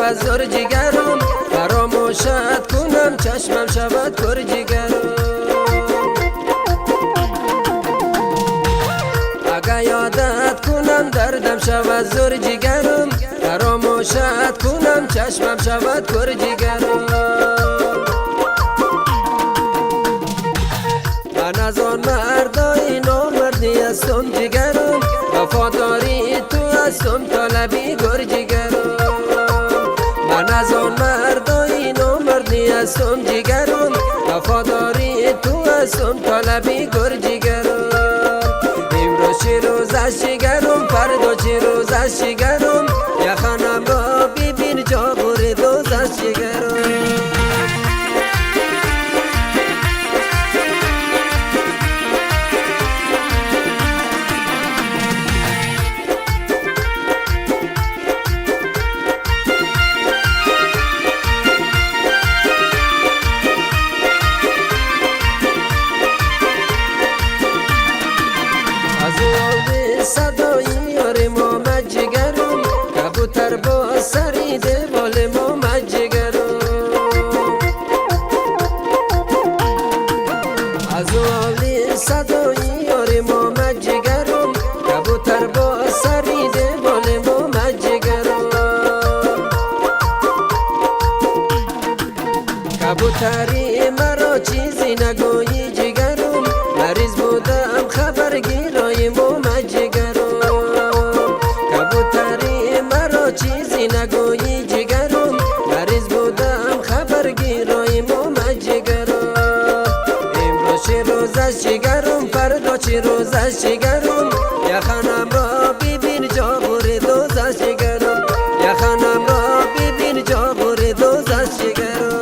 شود زور جگرم، فراموشت کنم چشمم شود پر جگرم. اگه یادت کنم دردم شود زور جگرم، فراموشت کنم چشمم شود پر جگرم. من از آن مردای نامردی هستم جگرم، وفاداری تو هستم طلبی گر جگرم. من از آن مردای نامردی هستم جگرم، وفاداری تو هستم طلبی گر جگرم. امروز چه روز است جگرم، فردا چه روز است جگرم، یخنم را ببین جا بر دوز است جگرم. صدای یار ما مجگرم، کبوتر با سری دیوال ما مجگرم. از اول صدای یار ما مجگرم، کبوتر با سری دیوال ما مجگرم. کبوتری مرا چیزی نگویی جگرم، مریض بودم خبر گیرای ما مجگرم. کبوتری مرا چیزی نگویی جگرم، مریض بودم خبر گیرای ما مجگرم. امروز چه روز است جگرم، فردا چه روز است جگرم، یخنم را ببین جا بر دوز است جگرم. یخنم را ببین جا بر دوز است جگرم.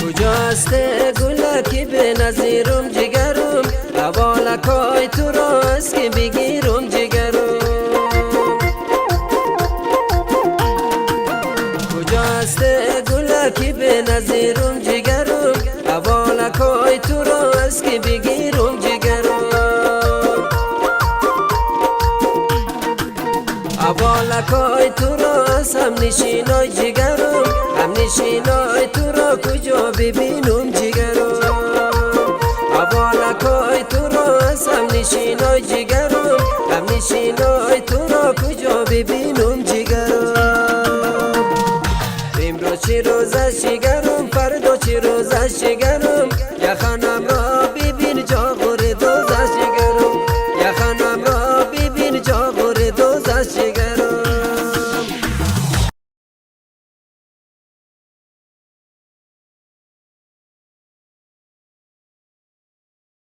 کجاست گل که به نظیرم جگرم، حوالکای تو را است که بگیرم جگرم. کجاست گل که به نظیرم جگرم، حوالکای تو را است که بگیرم جگرم. حوالکای تو را است هم نشینای جگرم، هم نشینای تو را کجا ببینم جگرم. حوالکای تو را است هم نشینای جگرم، هم نشینای تو را کجا ببینم جگرم. امروز چه روز است